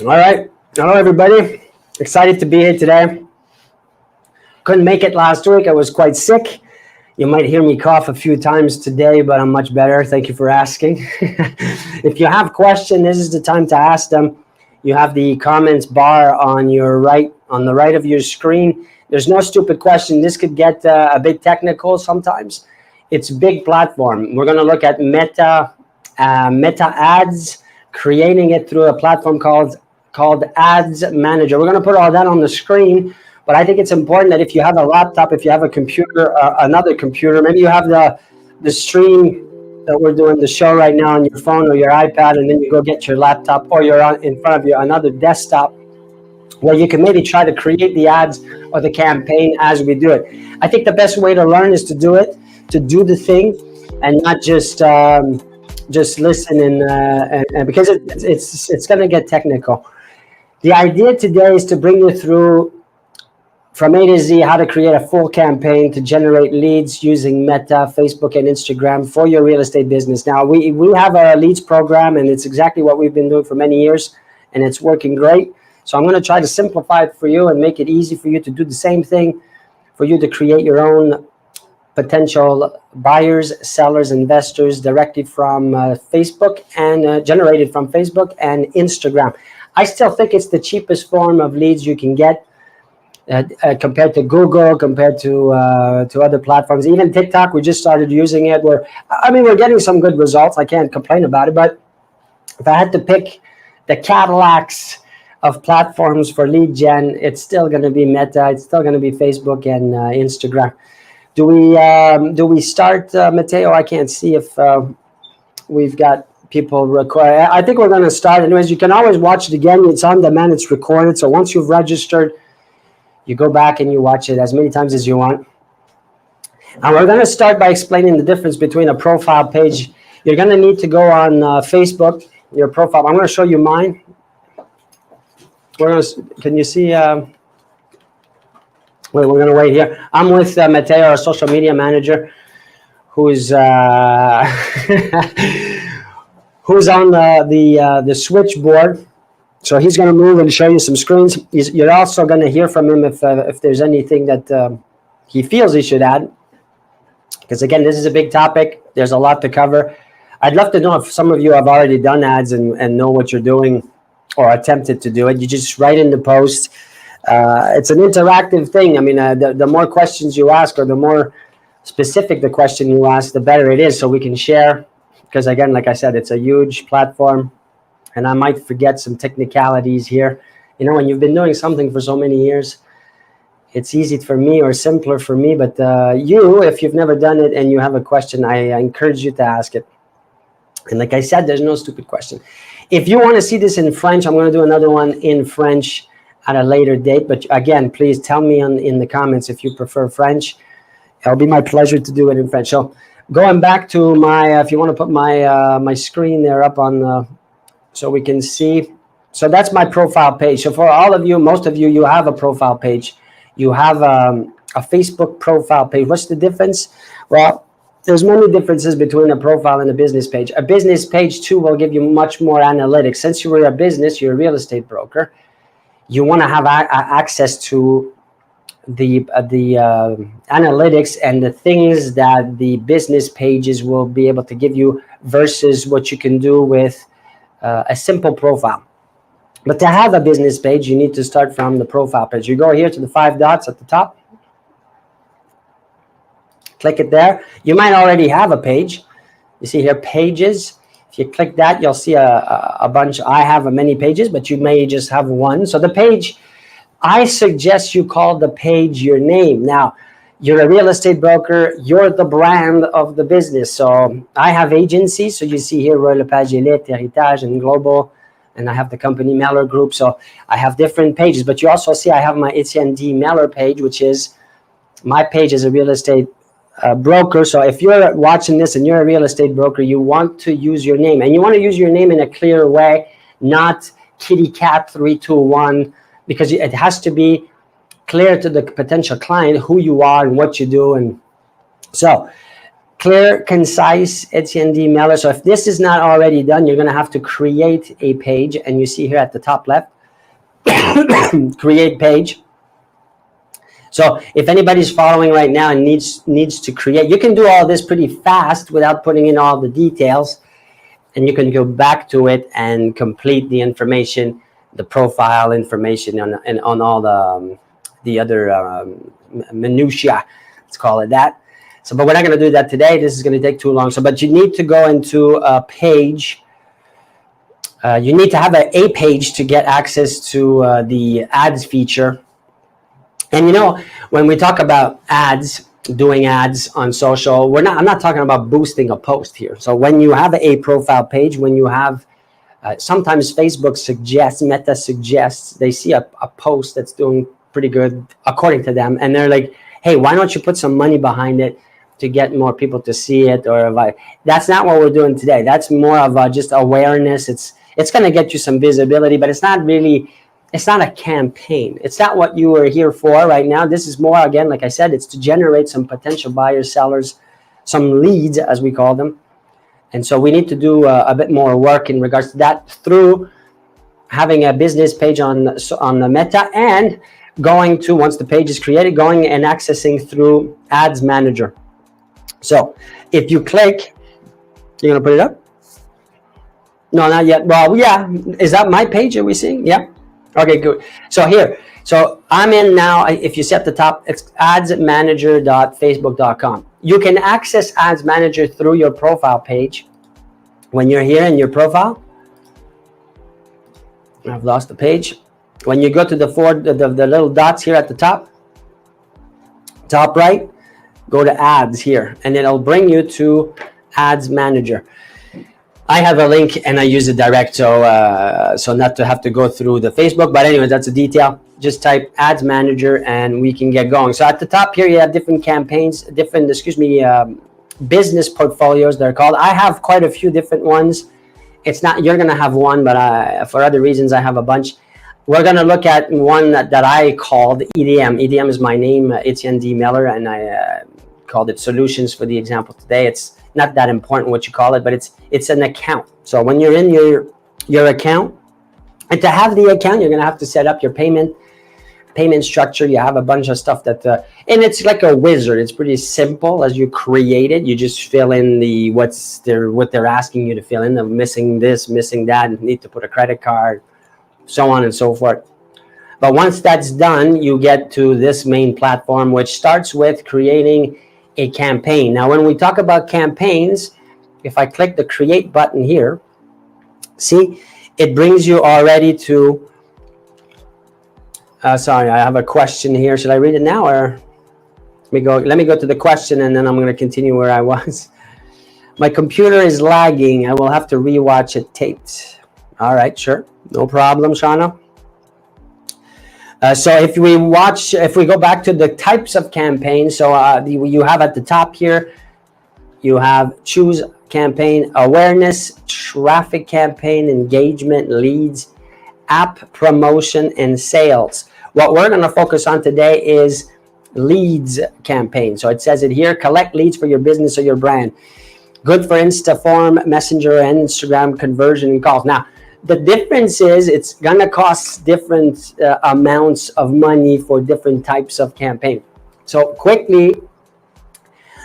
All right. Hello, everybody. Excited to be here today. Couldn't make it last week. I was quite sick. You might hear me cough a few times today, but I'm much better. Thank you for asking. If you have questions, this is the time to ask them. You have the comments bar on the right of your screen. There's no stupid question. This could get a bit technical sometimes. It's a big platform. We're going to look at Meta ads, creating it through a platform called Ads Manager. We're going to put all that on the screen, but I think it's important that if you have a laptop, if you have a computer, another computer, maybe you have the stream that we're doing the show right now on your phone or your iPad, and then you go get your laptop, or you're in front of you another desktop where you can maybe try to create the ads or the campaign as we do it. I think the best way to learn is to do it, to do the thing, and not just listen and because it's going to get technical. The idea today is to bring you through from A to Z how to create a full campaign to generate leads using Meta, Facebook, and Instagram for your real estate business. Now, we have a leads program, and it's exactly what we've been doing for many years, and it's working great. So I'm going to try to simplify it for you and make it easy for you to do the same thing, for you to create your own potential buyers, sellers, investors directly from Facebook and generated from Facebook and Instagram. I still think it's the cheapest form of leads you can get compared to Google, compared to other platforms. Even TikTok, we just started using it. We're getting some good results. I can't complain about it. But if I had to pick the Cadillacs of platforms for lead gen, it's still going to be Meta. It's still going to be Facebook and Instagram. Do we start, Matteo? I can't see if we've got people record. I think we're going to start. Anyways, you can always watch it again. It's on demand. It's recorded. So once you've registered, you go back and you watch it as many times as you want. And we're going to start by explaining the difference between a profile page. You're going to need to go on Facebook, your profile. I'm going to show you mine. Can you see? Wait, we're going to wait here. I'm with Matteo, our social media manager, who's who's on the switchboard. So he's going to move and show you some screens. You're also going to hear from him if there's anything that he feels he should add. Because again, this is a big topic. There's a lot to cover. I'd love to know if some of you have already done ads and know what you're doing or attempted to do it. You just write in the post. It's an interactive thing. I mean, the more questions you ask, or the more specific the question you ask, the better it is, so we can share. Because again, like I said, it's a huge platform, and I might forget some technicalities here. You know, when you've been doing something for so many years, it's easy for me or simpler for me. But if you've never done it and you have a question, I encourage you to ask it. And like I said, there's no stupid question. If you want to see this in French, I'm going to do another one in French at a later date. But again, please tell me in the comments if you prefer French. It'll be my pleasure to do it in French. So going back to my, if you want to put my screen there up on so we can see. So that's my profile page. So for all of you, most of you, you have a profile page. You have a Facebook profile page. What's the difference? Well, there's many differences between a profile and a business page. A business page too will give you much more analytics. Since you're a business, you're a real estate broker, you want to have access to the analytics and the things that the business pages will be able to give you versus what you can do with a simple profile. But to have a business page, you need to start from the profile page. You go here to the 5 dots at the top. Click it there. You might already have a page. You see here, pages. If you click that, you'll see a bunch. I have many pages, but you may just have one. So the page, I suggest you call the page your name. Now, you're a real estate broker. You're the brand of the business. So I have agencies. So you see here, Royal LePage Elite, Heritage, and Global. And I have the company Mailer Group. So I have different pages. But you also see I have my Etienne D Mailer page, which is my page as a real estate broker. So if you're watching this and you're a real estate broker, you want to use your name. And you want to use your name in a clear way, not Kitty Cat 321, because it has to be clear to the potential client who you are and what you do. And so Clear, concise, Etienne D. Miller. So if this is not already done, you're going to have to create a page. And you see here at the top left, create page. So if anybody's following right now and needs to create, you can do all this pretty fast without putting in all the details. And you can go back to it and complete the information, the profile information on all the other minutiae, let's call it that. So, but we're not going to do that today. This is going to take too long. So, but you need to go into a page. You need to have a page to get access to the ads feature. And you know, when we talk about ads, doing ads on social, I'm not talking about boosting a post here. So when you have a profile page, when you have sometimes Facebook suggests, Meta suggests, they see a post that's doing pretty good according to them, and they're like, hey, why don't you put some money behind it to get more people to see it? Or that's not what we're doing today. That's more of just awareness. It's going to get you some visibility, but it's not a campaign. It's not what you are here for right now. This is more, again, like I said, it's to generate some potential buyers, sellers, some leads, as we call them. And so we need to do a bit more work in regards to that through having a business page on the Meta, and going to, once the page is created, going and accessing through Ads Manager. So if you click, you're going to put it up? No, not yet. Well, yeah. Is that my page? Are we seeing? Yeah. Okay, good. So here, so I'm in now. If you see at the top, it's adsmanager.facebook.com. You can access Ads Manager through your profile page. When you're here in your profile, I've lost the page. When you go to the little dots here at the top right, go to ads here, and it'll bring you to Ads Manager. I have a link and I use it direct, so not to have to go through the Facebook. But anyway, that's a detail. Just type Ads Manager and we can get going. So at the top here, you have different campaigns, business portfolios, they're called. I have quite a few different ones. It's not, you're going to have one, but for other reasons, I have a bunch. We're going to look at one that I called EDM. EDM is my name, Etienne D. Miller, and I called it Solutions for the example today. It's not that important what you call it, but it's an account. So when you're in your account, and to have the account, you're going to have to set up your payment structure. You have a bunch of stuff that, and it's like a wizard. It's pretty simple as you create it. You just fill in what they're asking you to fill in. I'm missing this, missing that, and need to put a credit card, so on and so forth. But once that's done, you get to this main platform, which starts with creating a campaign. Now, when we talk about campaigns, if I click the create button here, see, it brings you already to, sorry, I have a question here. Should I read it now, or let me go to the question, and then I'm going to continue where I was. My computer is lagging. I will have to rewatch it taped. All right, sure. No problem, Shauna. So if we go back to the types of campaigns, so you have at the top here, you have choose campaign, awareness, traffic campaign, engagement, leads, app promotion, and sales. What we're going to focus on today is leads campaign. So it says it here, collect leads for your business or your brand. Good for Instaform, Messenger, and Instagram conversion and calls. Now, the difference is it's going to cost different amounts of money for different types of campaign. So quickly,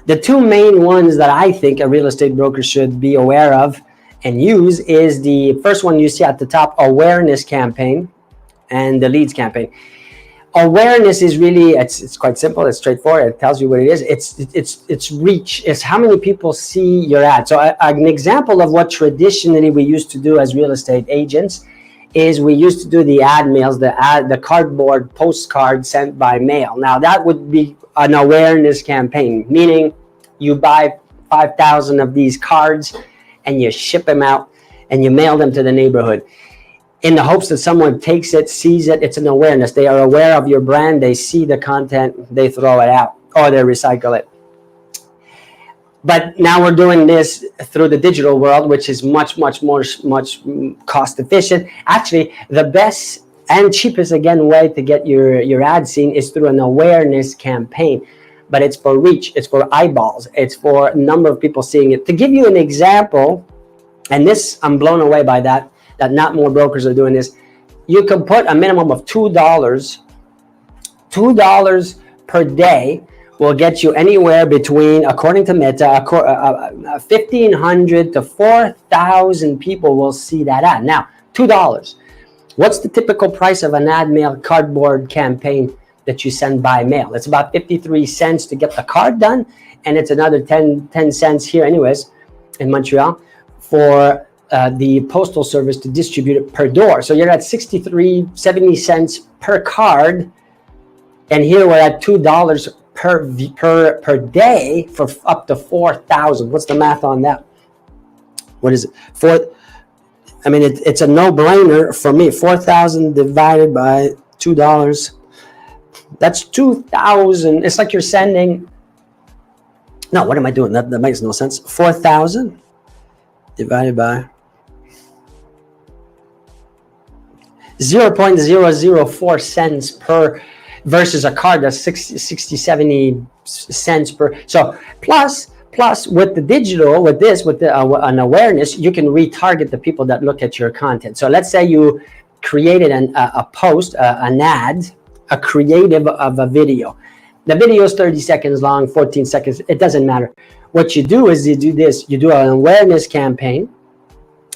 the two main ones that I think a real estate broker should be aware of and use is the first one you see at the top, awareness campaign, and the leads campaign. Awareness is really, it's quite simple. It's straightforward. It tells you what it is. It's reach. It's how many people see your ad. So an example of what traditionally we used to do as real estate agents is we used to do the ad mails, the cardboard postcard sent by mail. Now that would be an awareness campaign, meaning you buy 5,000 of these cards and you ship them out and you mail them to the neighborhood, in the hopes that someone takes it, sees it. It's an awareness. They are aware of your brand. They see the content, they throw it out or they recycle it. But now we're doing this through the digital world, which is much more cost efficient. Actually, the best and cheapest, again, way to get your ad seen is through an awareness campaign. but it's for reach, it's for eyeballs, it's for a number of people seeing it. To give you an example, and this, I'm blown away by that not more brokers are doing this. You can put a minimum of $2 per day will get you anywhere between, according to Meta, 1,500 to 4,000 people will see that ad. Now, $2. What's the typical price of an ad mail cardboard campaign that you send by mail? It's about 53 cents to get the card done, and it's another 10 cents here anyways in Montreal for the postal service to distribute it per door. So you're at 70 cents per card, and here we're at $2 per day for up to 4,000. What's the math on that? What is it? I mean, it's a no-brainer for me. 4,000 divided by $2. That's 2,000. It's like you're sending. No, what am I doing? That makes no sense. 4,000 divided by 0.004 cents per, versus a card that's 60, 70 cents per. So plus with the digital, with an awareness, you can retarget the people that look at your content. So let's say you created a post, an ad, a creative of a video. The video is 30 seconds long, 14 seconds. It doesn't matter. What you do is you do this. You do an awareness campaign.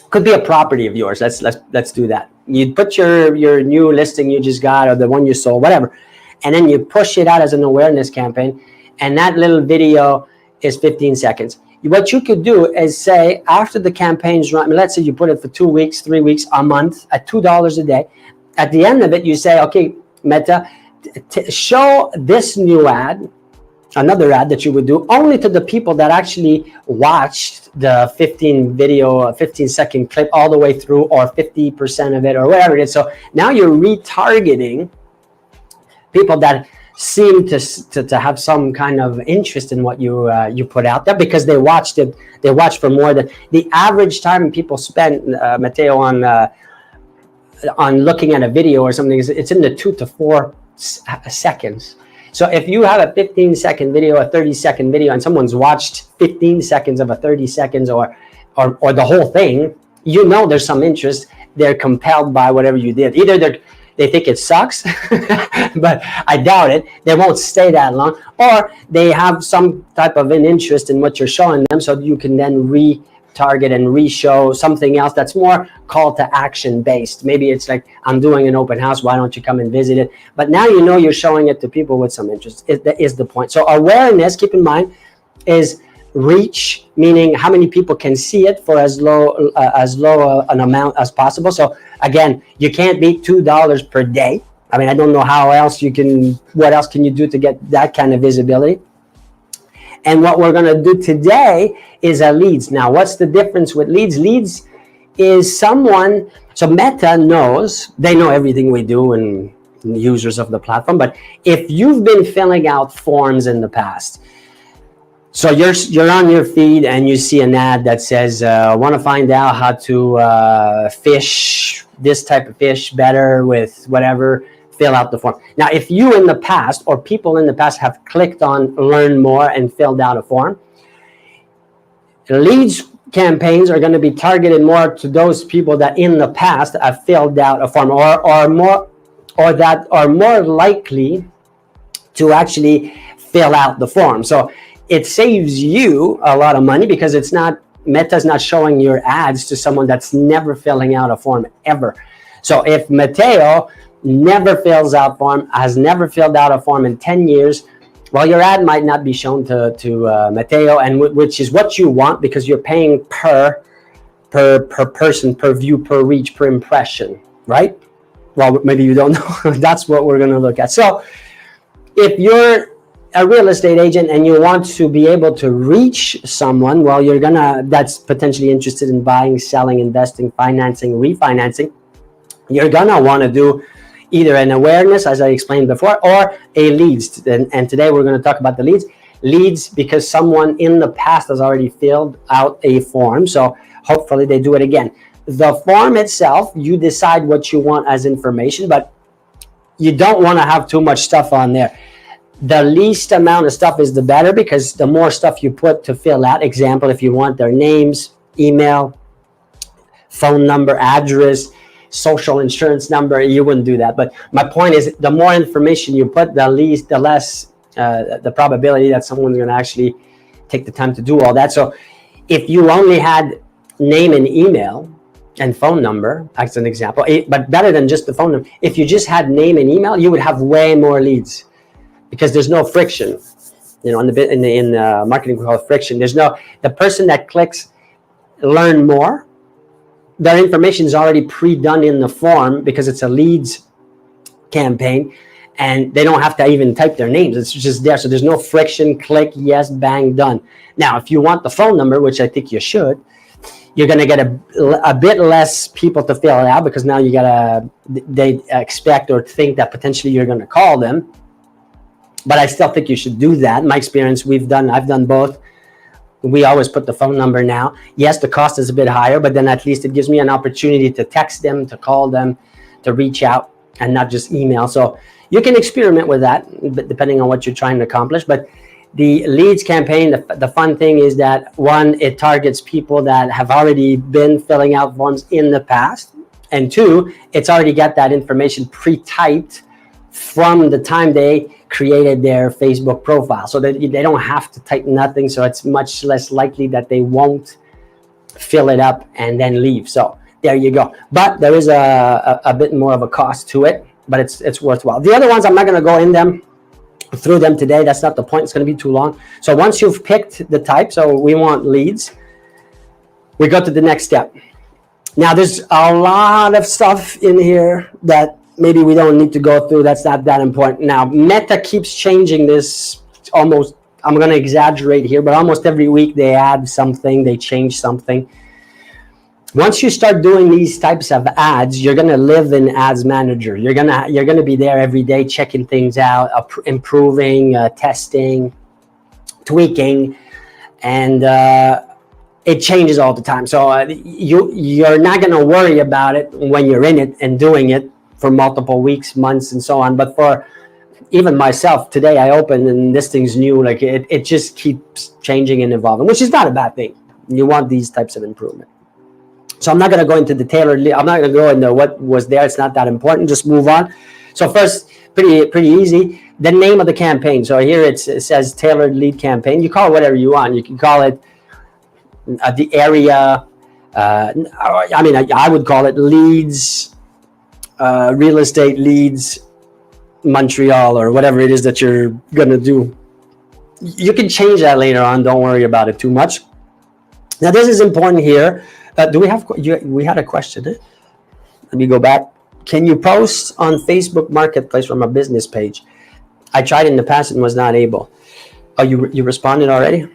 Could be a property of yours. Let's do that. You put your new listing you just got, or the one you sold, whatever, and then you push it out as an awareness campaign. And that little video is 15 seconds. What you could do is say, after the campaign's run, let's say you put it for 2 weeks, 3 weeks, a month at $2 a day. At the end of it, you say, okay, Meta, show this new ad, another ad that you would do, only to the people that actually watched the 15-second clip all the way through, or 50% of it, or whatever it is. So now you're retargeting people that seem to have some kind of interest in what you put out there, because they watched it. They watched for more than the average time people spent, Matteo, on looking at a video or something. It's in the 2 to 4 seconds. So if you have a 15-second video, a 30-second video, and someone's watched 15 seconds of a 30 seconds or the whole thing, you know there's some interest. They're compelled by whatever you did. Either they think it sucks, but I doubt it. They won't stay that long, or they have some type of an interest in what you're showing them, so you can then retarget and re-show something else that's more call to action based. Maybe it's like, I'm doing an open house, why don't you come and visit it? But now you know you're showing it to people with some interest. That is the point. So awareness, keep in mind, is reach, meaning how many people can see it for as low an amount as possible. So again, you can't beat $2 per day. I mean, I don't know how else what else can you do to get that kind of visibility? And what we're going to do today is leads. Now, what's the difference with leads? Leads is someone, so Meta knows, they know everything we do and users of the platform. But if you've been filling out forms in the past, so you're on your feed and you see an ad that says, want to find out how to fish this type of fish better with whatever, fill out the form. Now, if you in the past, or people in the past, have clicked on learn more and filled out a form, leads campaigns are going to be targeted more to those people that in the past have filled out a form, or that are more likely to actually fill out the form. So it saves you a lot of money, because Meta's not showing your ads to someone that's never filling out a form ever. So if Matteo never fills out form, has never filled out a form in 10 years, well, your ad might not be shown to Matteo, and which is what you want, because you're paying per person, per view, per reach, per impression, right? Well, maybe you don't know. That's what we're going to look at. So if you're a real estate agent and you want to be able to reach someone, well, that's potentially interested in buying, selling, investing, financing, refinancing, you're gonna want to do either an awareness, as I explained before, or a leads. And today we're going to talk about the leads because someone in the past has already filled out a form. So hopefully they do it again. The form itself, you decide what you want as information, but you don't want to have too much stuff on there. The least amount of stuff is the better, because the more stuff you put to fill out, example, if you want their names, email, phone number, address, social insurance number, you wouldn't do that. But my point is, the more information you put, the less the probability that someone's going to actually take the time to do all that. So if you only had name and email and phone number, as an example, but better than just the phone number, if you just had name and email, you would have way more leads, because there's no friction. You know, in marketing we call it friction. There's no, the person that clicks learn more, their information is already pre-done in the form, because it's a leads campaign, and they don't have to even type their names. It's just there. So there's no friction. Click, yes, bang, done. Now, if you want the phone number, which I think you should, you're going to get a bit less people to fill it out, because now they expect or think that potentially you're going to call them. But I still think you should do that. In my experience, I've done both. We always put the phone number now. Yes, the cost is a bit higher, but then at least it gives me an opportunity to text them, to call them, to reach out, and not just email. So you can experiment with that, depending on what you're trying to accomplish. But the leads campaign, the fun thing is that, one, it targets people that have already been filling out forms in the past. And two, it's already got that information pre-typed from the time they created their Facebook profile, so that they don't have to type nothing. So it's much less likely that they won't fill it up and then leave. So there you go. But there is a bit more of a cost to it, but it's worthwhile. The other ones, I'm not going to go through them today. That's not the point. It's going to be too long. So once you've picked the type, so we want leads, we go to the next step. Now, there's a lot of stuff in here that maybe we don't need to go through. That's not that important. Now, Meta keeps changing this almost, I'm going to exaggerate here, but almost every week they add something, they change something. Once you start doing these types of ads, you're going to live in Ads Manager. You're going to be there every day, checking things out, improving, testing, tweaking, and it changes all the time. So you're not going to worry about it when you're in it and doing it for multiple weeks, months, and so on. But for even myself, today I opened and this thing's new. Like it just keeps changing and evolving, which is not a bad thing. You want these types of improvement. So I'm not going to go into the tailored lead. I'm not going to go into what was there. It's not that important. Just move on. So first, pretty easy. The name of the campaign. So here it says tailored lead campaign. You call it whatever you want. You can call it the area. I would call it leads, real estate leads, Montreal, or whatever it is that you're going to do. You can change that later on. Don't worry about it too much. Now, this is important here. We had a question. Let me go back. Can you post on Facebook Marketplace from a business page? I tried in the past and was not able. Oh, you responded already?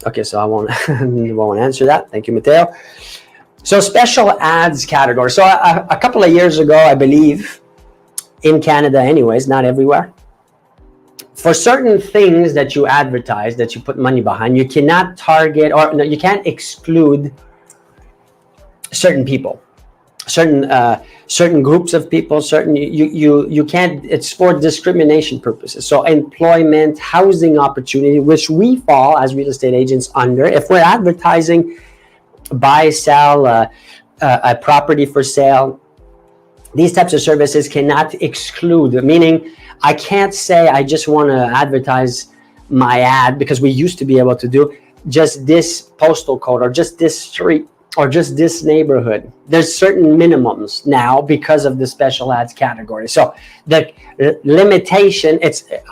Okay, so I won't answer that. Thank you, Matteo. So special ads category. So a couple of years ago, I believe, in Canada anyways, not everywhere, for certain things that you advertise, that you put money behind, you cannot target, or no, you can't exclude certain people, certain groups of people, you can't. It's for discrimination purposes. So employment, housing opportunity, which we fall as real estate agents under. If we're advertising buy, sell, a property for sale, these types of services cannot exclude, meaning I can't say I just want to advertise my ad, because we used to be able to do just this postal code, or just this street, or just this neighborhood. There's certain minimums now because of the special ads category. So the limitation,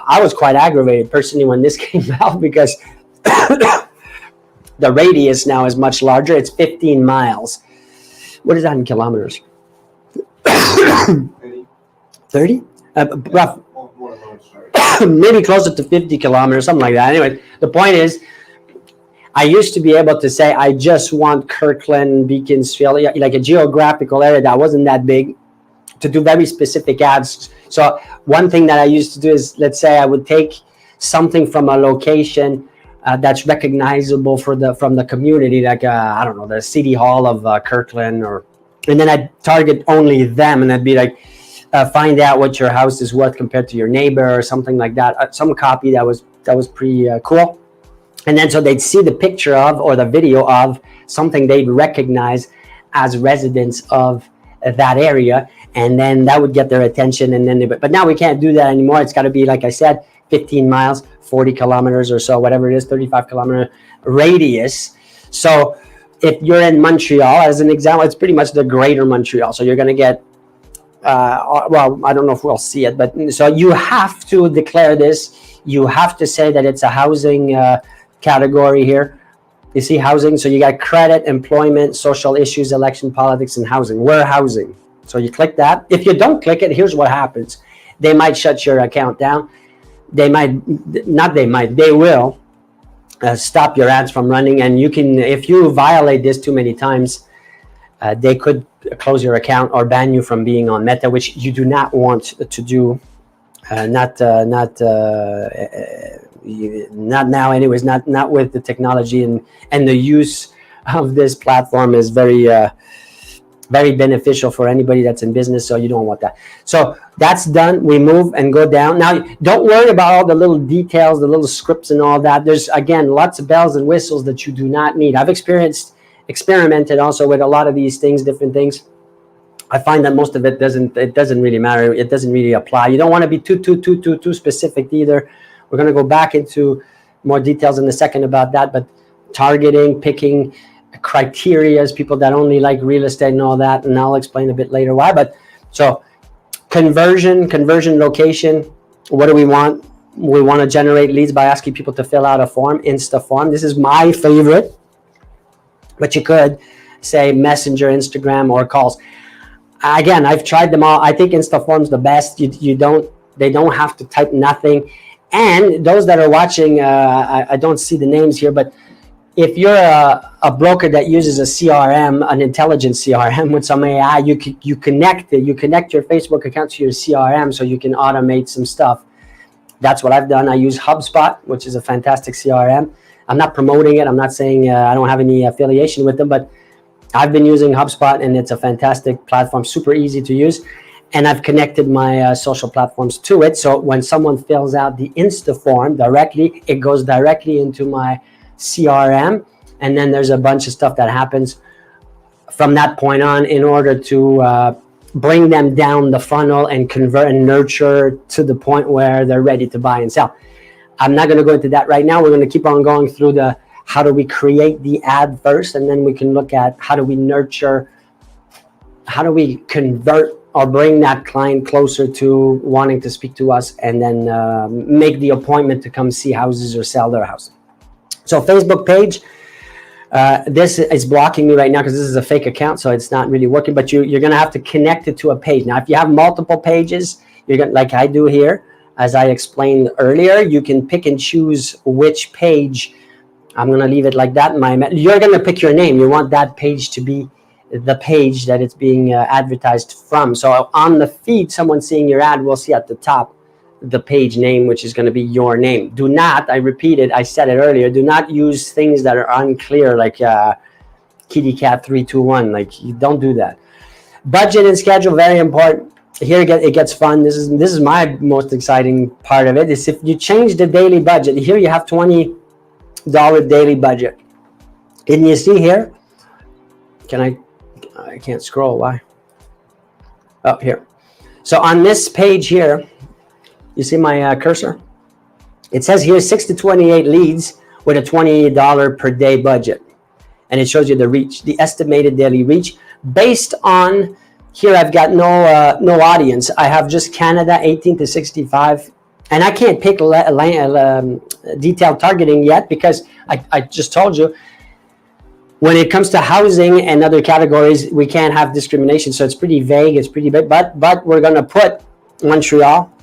I was quite aggravated personally when this came out, because the radius now is much larger. It's 15 miles. What is that in kilometers? 30? Rough. Maybe closer to 50 kilometers, something like that. Anyway, the point is, I used to be able to say, I just want Kirkland, Beaconsfield, like a geographical area that wasn't that big, to do very specific ads. So one thing that I used to do is, let's say I would take something from a location that's recognizable from the community, like I don't know, the City Hall of Kirkland, and then I'd target only them, and I'd be like, find out what your house is worth compared to your neighbor or something like that. Some copy that was pretty cool. And then so they'd see the picture of or the video of something they'd recognize as residents of that area, and then that would get their attention. And then but now we can't do that anymore. It's got to be, like I said, 15 miles, 40 kilometers or so, whatever it is, 35-kilometer radius. So if you're in Montreal, as an example, it's pretty much the greater Montreal. So you're going to get, well, I don't know if we'll see it, but so you have to declare this. You have to say that it's a housing category here. You see housing, so you got credit, employment, social issues, election, politics, and housing. We're housing. So you click that. If you don't click it, here's what happens. They might shut your account down. They will stop your ads from running. And you can, if you violate this too many times, they could close your account or ban you from being on Meta, which you do not want to do. Not now, anyways. Not with the technology and the use of this platform is very beneficial for anybody that's in business. So you don't want that. So that's done. We move and go down. Now, don't worry about all the little details, the little scripts and all that. There's, again, lots of bells and whistles that you do not need. I've experimented also with a lot of these things, different things. I find that most of it doesn't really matter. It doesn't really apply. You don't want to be too specific either. We're going to go back into more details in a second about that, but targeting, picking criteria, people that only like real estate and all that, and I'll explain a bit later why. But so conversion, location, what do we want? We want to generate leads by asking people to fill out a form, Insta form. This is my favorite, but you could say Messenger, Instagram, or calls. Again, I've tried them all. I think Instaform's the best. They don't have to type nothing. And those that are watching, I don't see the names here, but if you're a broker that uses a CRM, an intelligent CRM with some AI, you connect it. You connect your Facebook account to your CRM so you can automate some stuff. That's what I've done. I use HubSpot, which is a fantastic CRM. I'm not promoting it. I'm not saying I don't have any affiliation with them, but I've been using HubSpot, and it's a fantastic platform, super easy to use. And I've connected my social platforms to it. So when someone fills out the Insta form directly, it goes directly into my CRM. And then there's a bunch of stuff that happens from that point on in order to bring them down the funnel and convert and nurture to the point where they're ready to buy and sell. I'm not going to go into that right now. We're going to keep on going through the how do we create the ad first, and then we can look at how do we nurture, how do we convert or bring that client closer to wanting to speak to us, and then make the appointment to come see houses or sell their house. So Facebook page, this is blocking me right now because this is a fake account, so it's not really working, but you're going to have to connect it to a page. Now, if you have multiple pages, you're going, like I do here, as I explained earlier, you can pick and choose which page. I'm going to leave it like that. You're going to pick your name. You want that page to be the page that it's being advertised from. So on the feed, someone seeing your ad will see at the top the page name, which is going to be your name. Do not, I repeat it, I said it earlier, do not use things that are unclear, like kitty cat 321. Like, you don't do that. Budget and schedule, very important. Here it gets fun. This is my most exciting part of it. Is if you change the daily budget. Here you have $20 daily budget. Can you see here? I can't scroll. Why? Oh, here. So on this page here, you see my cursor? It says here 6 to 28 leads with a $20 per day budget. And it shows you the reach, the estimated daily reach. Based on, here I've got no audience. I have just Canada, 18 to 65. And I can't pick detailed targeting yet because I just told you, when it comes to housing and other categories, we can't have discrimination. So it's pretty vague. It's pretty big. But we're going to put Montreal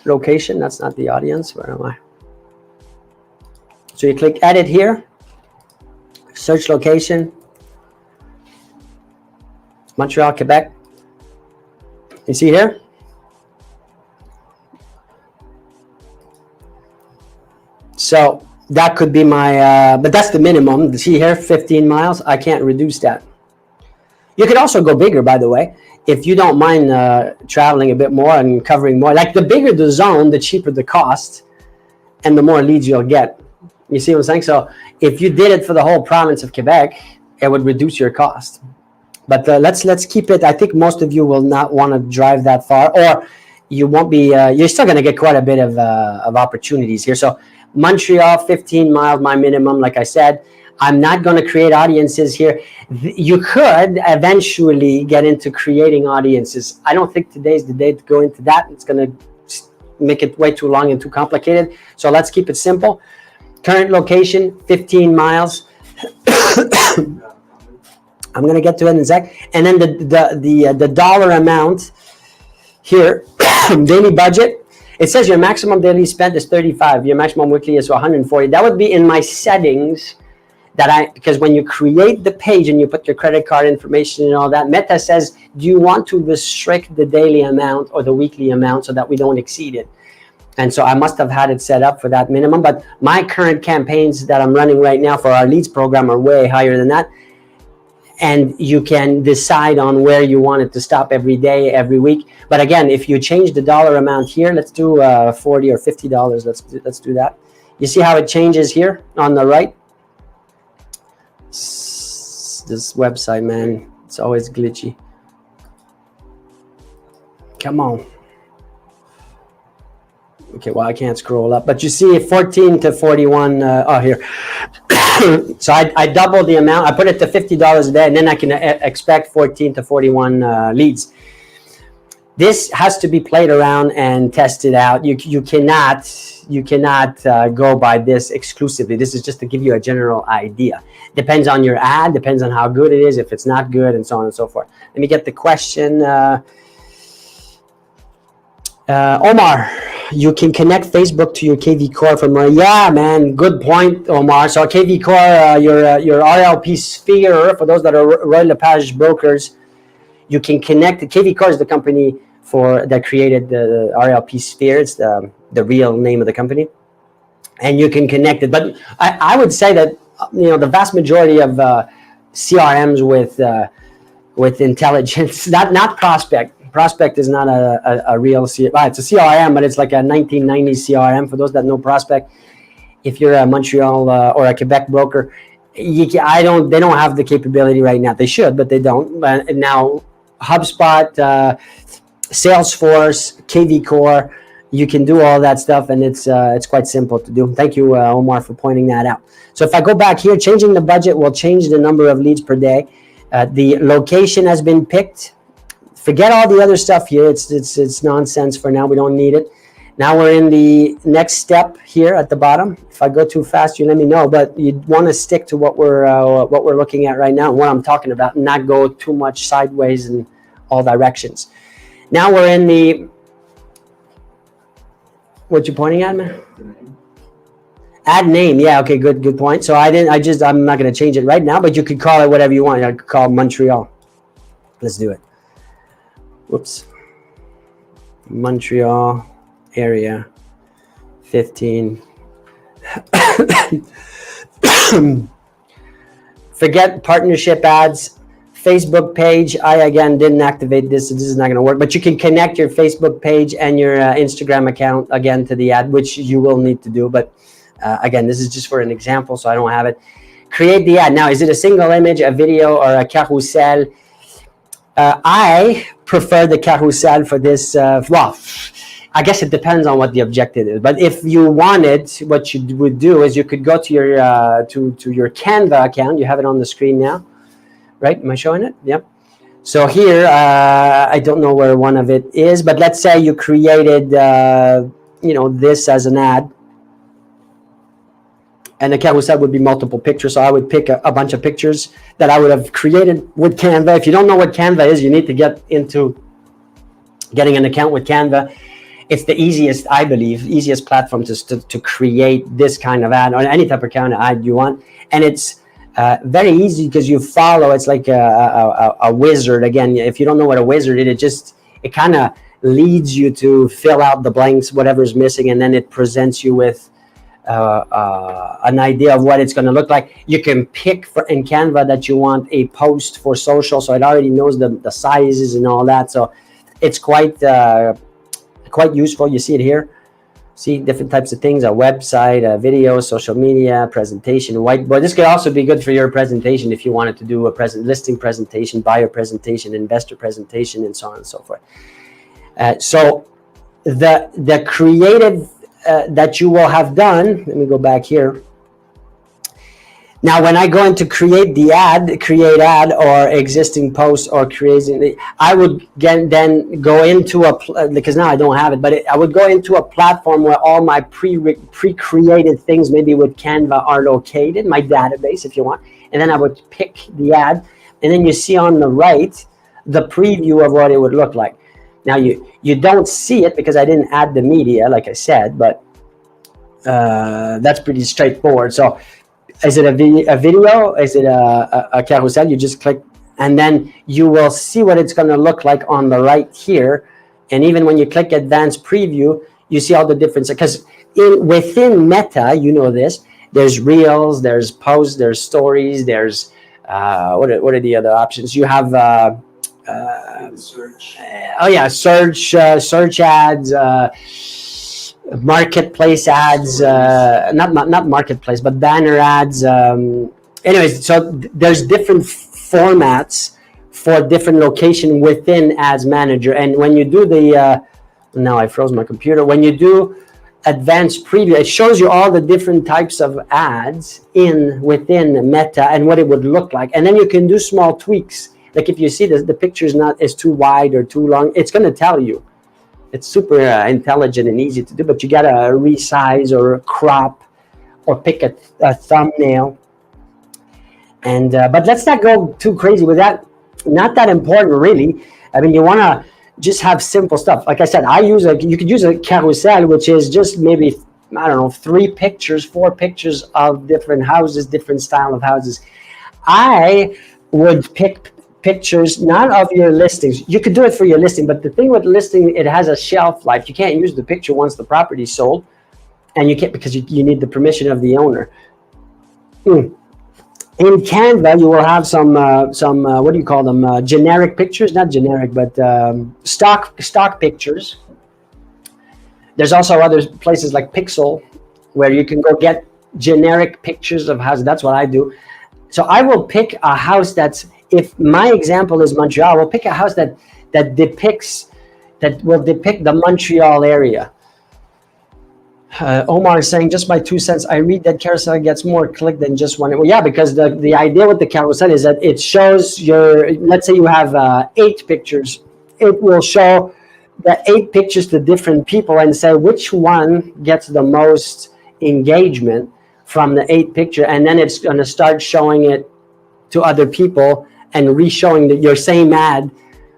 location. That's not the audience. Where am I? So you click edit here. Search location. Montreal, Quebec. You see here? So that could be my, but that's the minimum. See here, 15 miles. I can't reduce that. You could also go bigger, by the way, if you don't mind traveling a bit more and covering more. Like the bigger the zone, the cheaper the cost, and the more leads you'll get. You see what I'm saying? So if you did it for the whole province of Quebec, it would reduce your cost. But let's keep it. I think most of you will not want to drive that far, or you won't be. You're still going to get quite a bit of opportunities here. So Montreal, 15 miles, my minimum. Like I said, I'm not going to create audiences here. You could eventually get into creating audiences. I don't think today's the day to go into that. It's going to make it way too long and too complicated. So let's keep it simple. Current location, 15 miles. I'm going to get to it in a sec. And then the dollar amount here, daily budget. It says your maximum daily spend is 35. Your maximum weekly is 140. That would be in my settings because when you create the page and you put your credit card information and all that, Meta says, do you want to restrict the daily amount or the weekly amount so that we don't exceed it? And so I must have had it set up for that minimum. But my current campaigns that I'm running right now for our leads program are way higher than that. And you can decide on where you want it to stop every day, every week. But again, if you change the dollar amount here, let's do $40 or $50. Let's do that. You see how it changes here on the right? This website, man, it's always glitchy. Come on. Okay, well, I can't scroll up, but you see 14 to 41. Here. So I double the amount. I put it to $50 a day, and then I can expect 14 to 41 leads. This has to be played around and tested out. You cannot go by this exclusively. This is just to give you a general idea. Depends on your ad, depends on how good it is, if it's not good, and so on and so forth. Let me get the question. Omar, you can connect Facebook to your KV Core from yeah, man, good point, Omar. So KV Core, your RLP sphere, for those that are Royal LePage brokers, you can connect. KV Core is the company that created the RLP sphere. It's the real name of the company, and you can connect it. But I would say that the vast majority of CRMs with intelligence, not Prospect. Prospect is not a real CRM. It's a CRM, but it's like a 1990s CRM. For those that know Prospect, if you're a Montreal or a Quebec broker, they don't have the capability right now. They should, but they don't. Now, HubSpot, Salesforce, KV Core, you can do all that stuff, and it's quite simple to do. Thank you, Omar, for pointing that out. So if I go back here, changing the budget will change the number of leads per day. The location has been picked. Forget all the other stuff here. It's nonsense for now. We don't need it. Now we're in the next step here at the bottom. If I go too fast, you let me know. But you want to stick to what we're looking at right now, and what I'm talking about, and not go too much sideways in all directions. Now we're in the. What you pointing at, man? Add name. Yeah. Okay. Good point. So I'm not going to change it right now, but you could call it whatever you want. I could call Montreal. Let's do it. Whoops. Montreal area 15. Forget partnership ads. Facebook page. I again didn't activate this, so this is not going to work. But you can connect your Facebook page and your Instagram account again to the ad, which you will need to do. But again, this is just for an example, so I don't have it. Create the ad. Now, is it a single image, a video, or a carousel? I prefer the carousel for this. Well, I guess it depends on what the objective is. But if you wanted, what you would do is you could go to your to your Canva account. You have it on the screen now, right? Am I showing it? Yep. So here, I don't know where one of it is, but let's say you created, this as an ad. And the carousel would be multiple pictures. So I would pick a bunch of pictures that I would have created with Canva. If you don't know what Canva is, you need to get into getting an account with Canva. It's the easiest, I believe, easiest platform to create this kind of ad or any type of kind of ad you want. And it's very easy because you follow. It's like a wizard. Again, if you don't know what a wizard is, it kind of leads you to fill out the blanks, whatever's missing, and then it presents you with an idea of what it's going to look like. You can pick in Canva that you want a post for social, so it already knows the sizes and all that. So it's quite useful. You see it here. See different types of things: a website, a video, social media, presentation, whiteboard. This could also be good for your presentation if you wanted to do a listing presentation, buyer presentation, investor presentation, and so on and so forth. So the creative that you will have done. Let me go back here. Now, when I go into create ad or existing posts or creating, I would then go into because now I don't have it, but I would go into a platform where all my pre-created things, maybe with Canva, are located, my database, if you want, and then I would pick the ad, and then you see on the right the preview of what it would look like. Now, you don't see it because I didn't add the media, like I said, but that's pretty straightforward. So is it a video? Is it a carousel? You just click, and then you will see what it's going to look like on the right here. And even when you click advanced preview, you see all the difference. Because within Meta, you know this, there's reels, there's posts, there's stories, there's what are the other options? You have search. Search ads, marketplace ads, not marketplace, but banner ads. Anyways, so there's different formats for different location within Ads Manager. And when you do now I froze my computer. When you do advanced preview, it shows you all the different types of ads within Meta and what it would look like. And then you can do small tweaks. Like if you see the picture is too wide or too long, it's going to tell you. It's super intelligent and easy to do, but you got to resize or crop or pick a thumbnail. And but let's not go too crazy with that. Not that important, really. I mean, you want to just have simple stuff. Like I said, you could use a carousel, which is just maybe, I don't know, 4 pictures of different houses, different style of houses. I would pick pictures, not of your listings. You could do it for your listing, but the thing with listing, it has a shelf life. You can't use the picture once the property is sold, and you can't because you need the permission of the owner. In Canva, you will have some what do you call them? Generic pictures, not generic, but stock pictures. There's also other places like Pixel where you can go get generic pictures of houses. That's what I do. So I will pick a house that's, if my example is Montreal, we'll pick a house that will depict the Montreal area. Omar is saying, just my 2 cents, I read that carousel gets more click than just one. Well, yeah, because the idea with the carousel is that it shows let's say you have 8 pictures. It will show the 8 pictures to different people and say which one gets the most engagement from the 8 picture. And then it's going to start showing it to other people and re-showing your same ad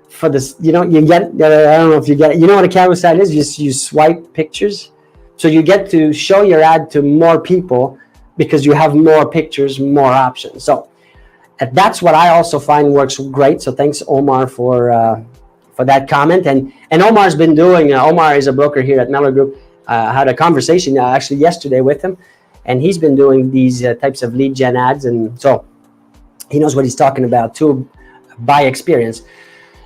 for this. You get, I don't know if you get it. You know what a carousel is? You swipe pictures. So you get to show your ad to more people because you have more pictures, more options. So that's what I also find works great. So thanks, Omar, for that comment. And Omar's been doing, Omar is a broker here at Mellor Group. I had a conversation actually yesterday with him, and he's been doing these types of lead gen ads. And so he knows what he's talking about too by experience.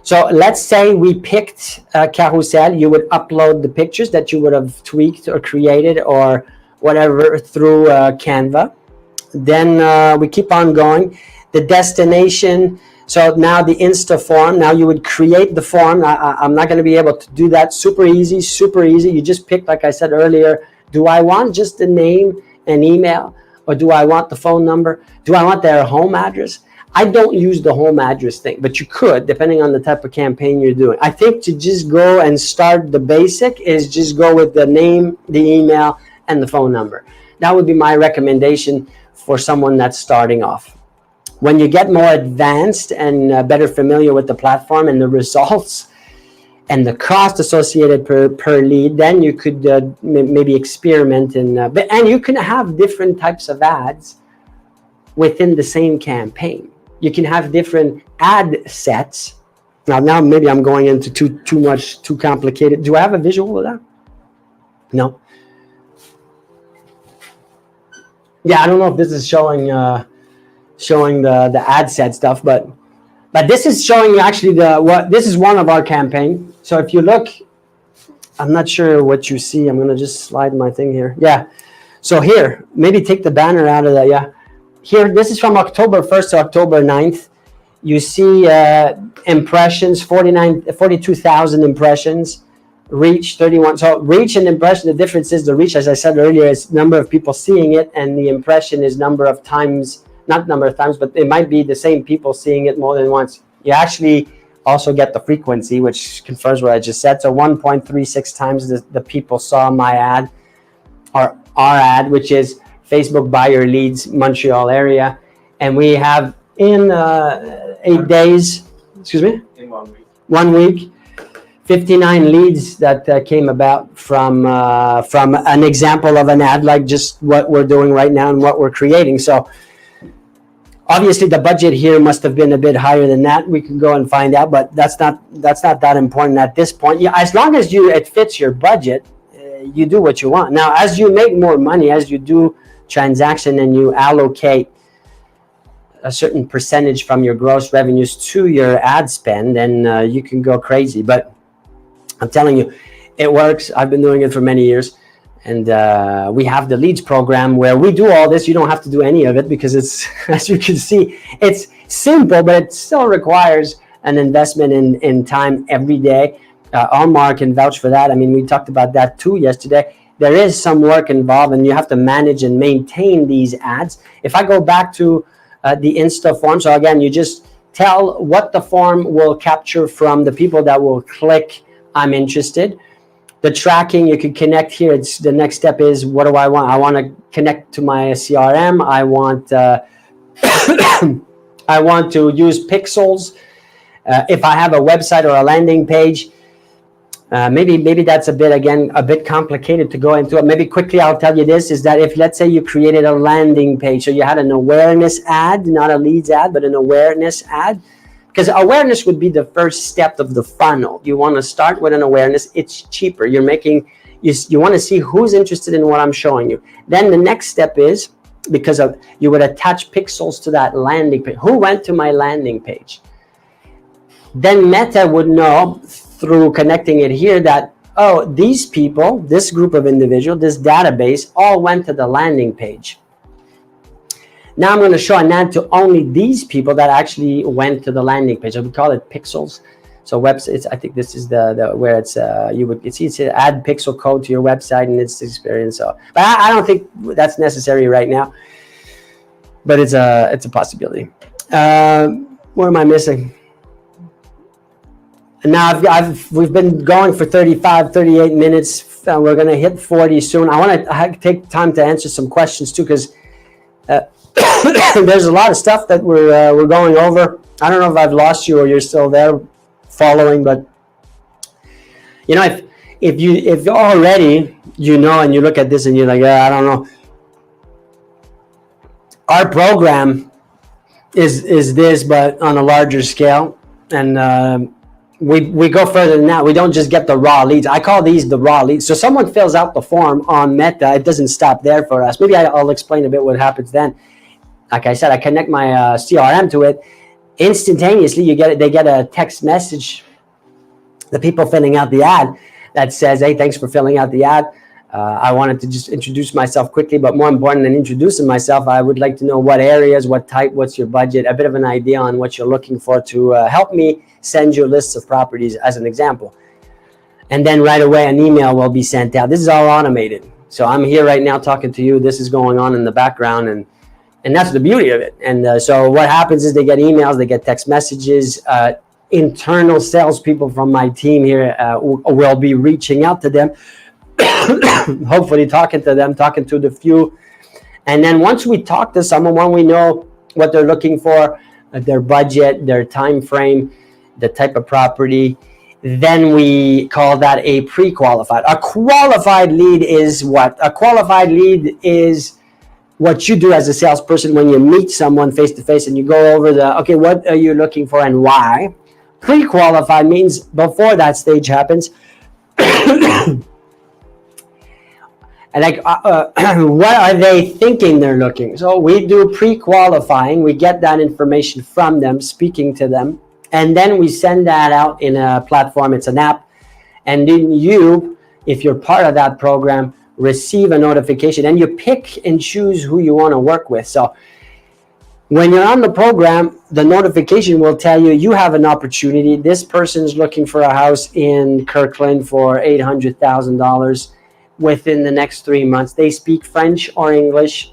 So let's say we picked a carousel. You would upload the pictures that you would have tweaked or created or whatever through Canva. Then we keep on going. The destination. So now the Insta form. Now you would create the form. I'm not going to be able to do that. Super easy, super easy. You just pick, like I said earlier, do I want just the name and email, or do I want the phone number? Do I want their home address? I don't use the home address thing, but you could, depending on the type of campaign you're doing. I think to just go and start the basic is just go with the name, the email, and the phone number. That would be my recommendation for someone that's starting off. When you get more advanced and better familiar with the platform and the results and the cost associated per lead, then you could maybe experiment and you can have different types of ads within the same campaign. You can have different ad sets. Now maybe I'm going into too complicated. Do I have a visual of that? No. Yeah, I don't know if this is showing the ad set stuff, but this is showing you actually this is one of our campaign. So if you look, I'm not sure what you see. I'm gonna just slide my thing here. Yeah. So here, maybe take the banner out of that. Yeah. Here, this is from October 1st to October 9th. You see impressions, 42,000 impressions, reach 31. So reach and impression, the difference is the reach, as I said earlier, is number of people seeing it, and the impression is number of times, not number of times, but it might be the same people seeing it more than once. You actually also get the frequency, which confirms what I just said. So 1.36 times the people saw my ad, or our ad, which is Facebook buyer leads, Montreal area. And we have in 8 days, excuse me? In 1 week. 1 week, 59 leads that came about from an example of an ad, like just what we're doing right now and what we're creating. So obviously the budget here must have been a bit higher than that. We can go and find out, but that's not that important at this point. Yeah, as long as it fits your budget, you do what you want. Now, as you make more money, as you do transaction and you allocate a certain percentage from your gross revenues to your ad spend, then you can go crazy. But I'm telling you, it works. I've been doing it for many years. And we have the leads program where we do all this. You don't have to do any of it because it's, as you can see, it's simple, but it still requires an investment in time every day. Omar can vouch for that. I mean, we talked about that too yesterday. There is some work involved, and you have to manage and maintain these ads. If I go back to the Insta form, so again, you just tell what the form will capture from the people that will click I'm interested. The tracking, you can connect here. It's the next step is, what do I want? I want to connect to my CRM. I want I want to use pixels. If I have a website or a landing page, maybe that's a bit complicated to go into it. Maybe quickly I'll tell you this, is that if, let's say, you created a landing page, so you had an awareness ad, not a leads ad, but an awareness ad. Because awareness would be the first step of the funnel. You want to start with an awareness. It's cheaper. You want to see who's interested in what I'm showing you. Then the next step is, because you would attach pixels to that landing page. Who went to my landing page? Then Meta would know through connecting it here that, oh, these people, this group of individuals, this database, all went to the landing page. Now I'm going to show an ad to only these people that actually went to the landing page. We call it pixels. So websites, I think this is the where it's it's add pixel code to your website and its experience. So, but I don't think that's necessary right now. But it's a possibility. What am I missing? And now we've been going for 38 minutes. We're going to hit 40 soon. I want to take time to answer some questions too, because there's a lot of stuff that we're going over. I don't know if I've lost you or you're still there following, but you know, if already you know, and you look at this and you're like, I don't know. Our program is this, but on a larger scale, and we go further than that. We don't just get the raw leads. I call these the raw leads. So someone fills out the form on Meta. It doesn't stop there for us. Maybe I'll explain a bit what happens then. Like I said, I connect my CRM to it. Instantaneously, they get a text message, the people filling out the ad, that says, hey, thanks for filling out the ad. I wanted to just introduce myself quickly, but more important than introducing myself, I would like to know what areas, what type, what's your budget, a bit of an idea on what you're looking for to help me send you lists of properties as an example. And then right away, an email will be sent out. This is all automated. So I'm here right now talking to you. This is going on in the background, and that's the beauty of it. And so what happens is they get emails, they get text messages. Internal salespeople from my team here will be reaching out to them, hopefully talking to the few. And then once we talk to someone, when we know what they're looking for, their budget, their time frame, the type of property, then we call that a pre-qualified. A qualified lead is what? A qualified lead is what you do as a salesperson when you meet someone face to face and you go over okay, what are you looking for and why? Pre-qualified means before that stage happens, And like, what are they thinking they're looking? So we do pre-qualifying. We get that information from them, speaking to them, and then we send that out in a platform. It's an app, and then you, if you're part of that program, receive a notification, and you pick and choose who you want to work with. So when you're on the program, the notification will tell you you have an opportunity. This person's looking for a house in Kirkland for $800,000 within the next 3 months. They speak French or English.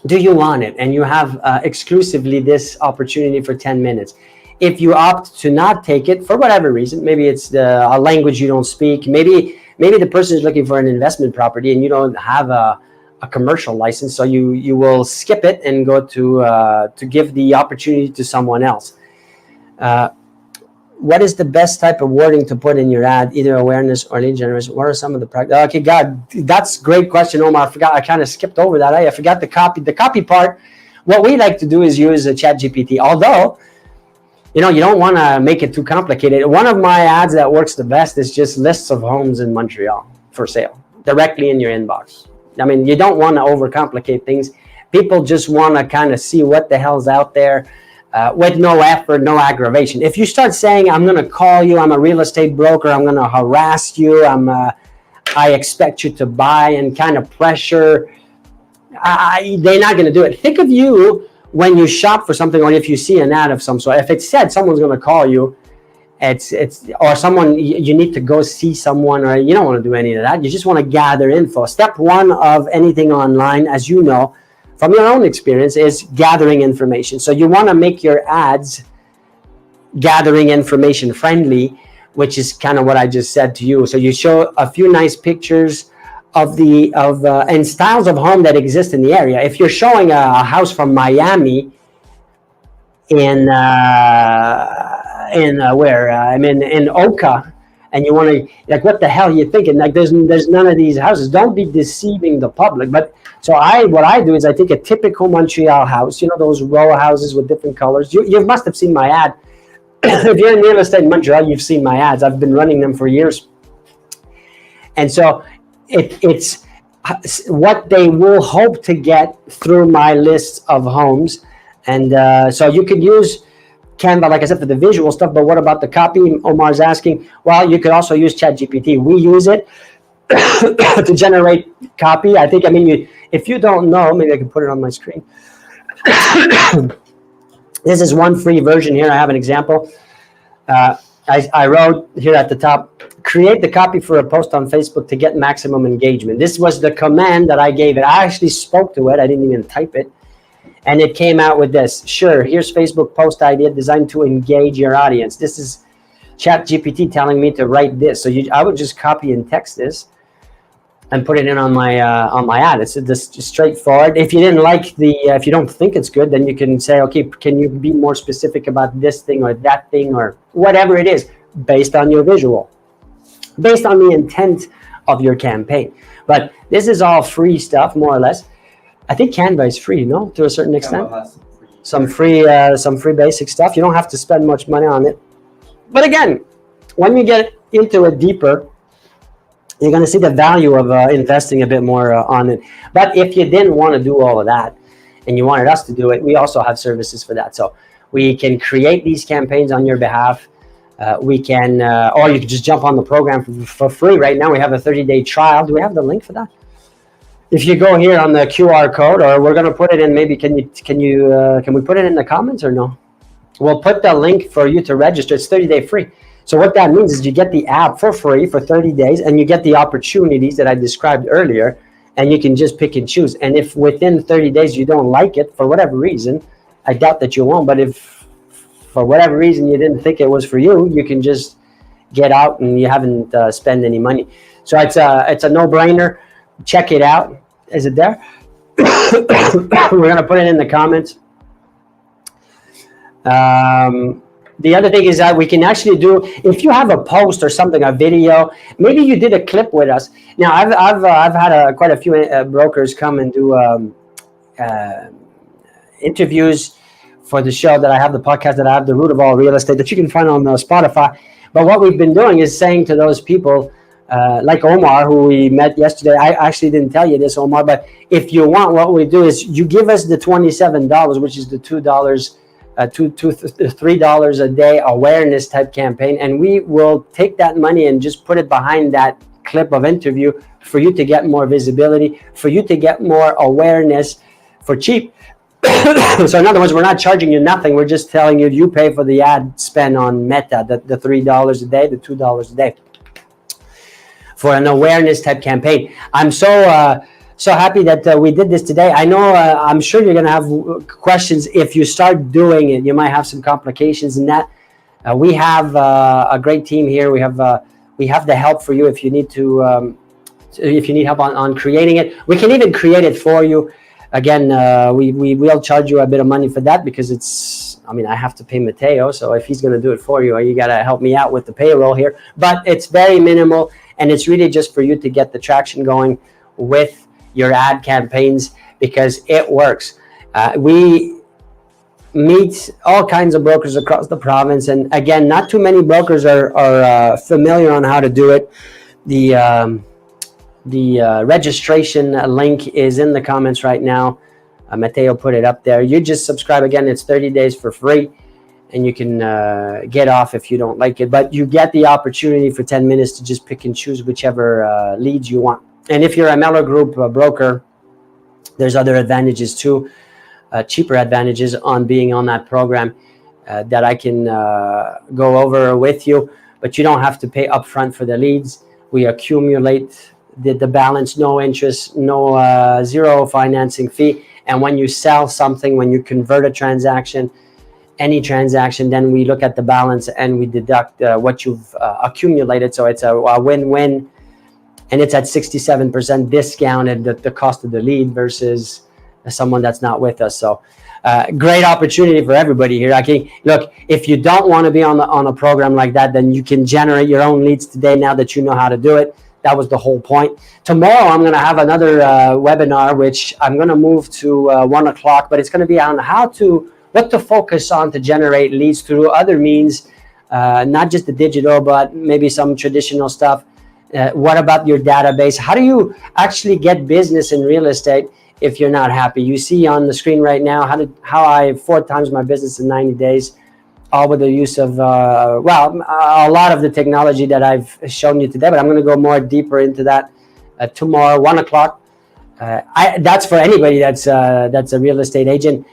Do you want it? And you have exclusively this opportunity for 10 minutes. If you opt to not take it for whatever reason, maybe it's a language you don't speak, maybe the person is looking for an investment property and you don't have a commercial license, so you will skip it and go to give the opportunity to someone else. What is the best type of wording to put in your ad, either awareness or lead generation? What are some of the practice? Okay, God, that's a great question, Omar. I forgot. I kind of skipped over that. I forgot the copy. The copy part. What we like to do is use a ChatGPT. Although, you don't want to make it too complicated. One of my ads that works the best is just lists of homes in Montreal for sale directly in your inbox. I mean, you don't want to overcomplicate things. People just want to kind of see what the hell's out there. With no effort, no aggravation. If you start saying, I'm going to call you, I'm a real estate broker, I'm going to harass you, I expect you to buy, and kind of pressure, they're not going to do it. Think of you when you shop for something, or if you see an ad of some sort. If it said someone's going to call you, or someone, you need to go see someone, or you don't want to do any of that. You just want to gather info. Step one of anything online, as you know, from your own experience, is gathering information. So you want to make your ads gathering information friendly, which is kind of what I just said to you. So you show a few nice pictures of and styles of home that exist in the area. If you're showing a house from Miami in Oka, and you want to, like, what the hell are you thinking? Like, there's none of these houses. Don't be deceiving the public. But what I do is I take a typical Montreal house, those row houses with different colors. You must have seen my ad. If you're in real estate in Montreal, you've seen my ads. I've been running them for years. And so it's what they will hope to get through my list of homes. And so you could use Canva, like I said, for the visual stuff, but what about the copy? Omar's asking. Well, you could also use ChatGPT. We use it to generate copy. I think, if you don't know, maybe I can put it on my screen. This is one free version here. I have an example. I wrote here at the top, create the copy for a post on Facebook to get maximum engagement. This was the command that I gave it. I actually spoke to it. I didn't even type it. And it came out with this. Sure, here's Facebook post idea designed to engage your audience. This is ChatGPT telling me to write this. So I would just copy and text this and put it in on my ad. It's just straightforward. If you didn't like if you don't think it's good, then you can say, okay, can you be more specific about this thing or that thing or whatever it is, based on your visual, based on the intent of your campaign. But this is all free stuff, more or less. I think Canva is free, no? To a certain extent. Some free basic stuff. You don't have to spend much money on it. But again, when you get into it deeper, you're going to see the value of investing a bit more on it. But if you didn't want to do all of that and you wanted us to do it, we also have services for that. So we can create these campaigns on your behalf. We can, or you can just jump on the program for free. Right now, we have a 30-day trial. Do we have the link for that? If you go here on the QR code, or we're going to put it in, maybe can we put it in the comments or no? We'll put the link for you to register. It's 30-day free. So what that means is you get the app for free for 30 days, and you get the opportunities that I described earlier, and you can just pick and choose. And if within 30 days you don't like it for whatever reason, I doubt that you won't, but if for whatever reason you didn't think it was for you, you can just get out and you haven't spent any money. So it's a no-brainer. Check it out. Is it there? We're going to put it in the comments. The other thing is that we can actually do, if you have a post or something, a video, maybe you did a clip with us. Now, I've had quite a few brokers come and do interviews for the show that I have, the podcast that I have, The Root of All Real Estate, that you can find on Spotify. But what we've been doing is saying to those people, like Omar, who we met yesterday. I actually didn't tell you this, Omar, but if you want, what we do is you give us the $27, which is the $2, $3 a day awareness type campaign, and we will take that money and just put it behind that clip of interview for you to get more visibility, for you to get more awareness for cheap. So in other words, we're not charging you nothing. We're just telling you, you pay for the ad spend on Meta, the $3 a day, the $2 a day, for an awareness type campaign. I'm so happy that we did this today. I know I'm sure you're going to have questions. If you start doing it, you might have some complications in that. We have a great team here. We have the help for you if you need to if you need help on creating it. We can even create it for you. Again, we will charge you a bit of money for that, because it's, I mean, I have to pay Mateo, so if he's going to do it for you, you got to help me out with the payroll here. But it's very minimal, and it's really just for you to get the traction going with your ad campaigns, because it works. We meet all kinds of brokers across the province, and again, not too many brokers are familiar on how to do it. The registration link is in the comments right now. Mateo put it up there. You just subscribe. Again, it's 30 days for free, and you can get off if you don't like it. But you get the opportunity for 10 minutes to just pick and choose whichever leads you want. And if you're a Mellor Group broker, there's other advantages too, cheaper advantages on being on that program that I can go over with you. But you don't have to pay upfront for the leads. We accumulate the balance, no interest, no zero financing fee. And when you sell something, when you convert a transaction, any transaction, then we look at the balance and we deduct what you've accumulated. So it's a win-win, and it's at 67% discounted the cost of the lead versus someone that's not with us. So great opportunity for everybody here. Look, if you don't want to be on a program like that, then you can generate your own leads today, now that you know how to do it. That was the whole point. Tomorrow, I'm going to have another webinar, which I'm going to move to 1 o'clock, but it's going to be on what to focus on to generate leads through other means, not just the digital, but maybe some traditional stuff. What about your database? How do you actually get business in real estate if you're not happy? You see on the screen right now how I 4 times my business in 90 days. All with the use of, a lot of the technology that I've shown you today, but I'm going to go more deeper into that tomorrow, 1 o'clock. That's for anybody that's a real estate agent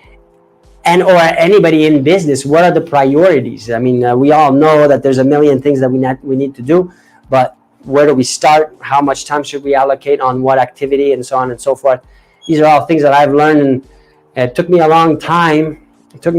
or anybody in business. What are the priorities? I mean, we all know that there's a million things that we need to do, but where do we start? How much time should we allocate on what activity, and so on and so forth? These are all things that I've learned, and it took me a long time. I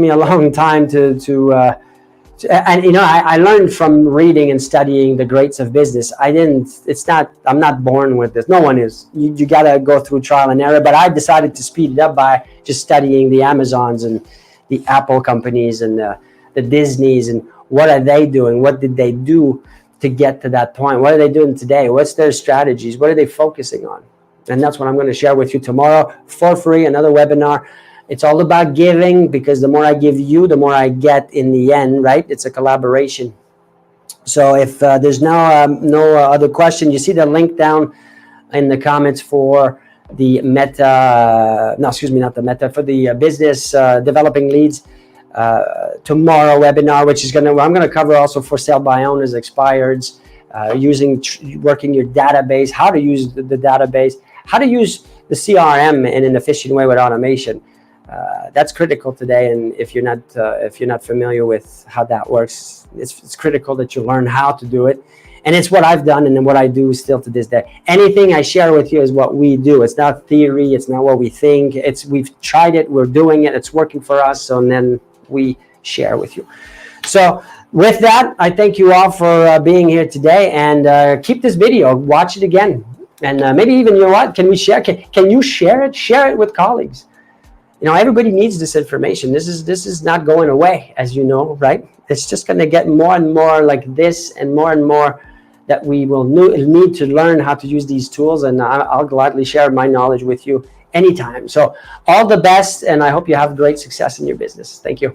learned from reading and studying the greats of business. I'm not born with this. No one is. You got to go through trial and error, but I decided to speed it up by just studying the Amazons and the Apple companies and the Disneys, and what are they doing? What did they do to get to that point? What are they doing today? What's their strategies? What are they focusing on? And that's what I'm going to share with you tomorrow for free, another webinar. It's all about giving, because the more I give you, the more I get in the end, right? It's a collaboration. So if there's no other question, you see the link down in the comments for the for the business developing leads tomorrow webinar, which is I'm going to cover also for sale by owners, expireds, working your database, how to use the database, how to use the CRM in an efficient way with automation. That's critical today, and if you're not familiar with how that works, it's critical that you learn how to do it. And it's what I've done, and what I do still to this day. Anything I share with you is what we do. It's not theory. It's not what we think. We've tried it. We're doing it. It's working for us. So then we share with you. So with that, I thank you all for being here today, and keep this video. Watch it again, and maybe even, you know what? Can we share? Can you share it? Share it with colleagues. You know, everybody needs this information. This is not going away, as you know, right? It's just going to get more and more like this, and more that we will need to learn how to use these tools. And I'll gladly share my knowledge with you anytime. So all the best, and I hope you have great success in your business. Thank you.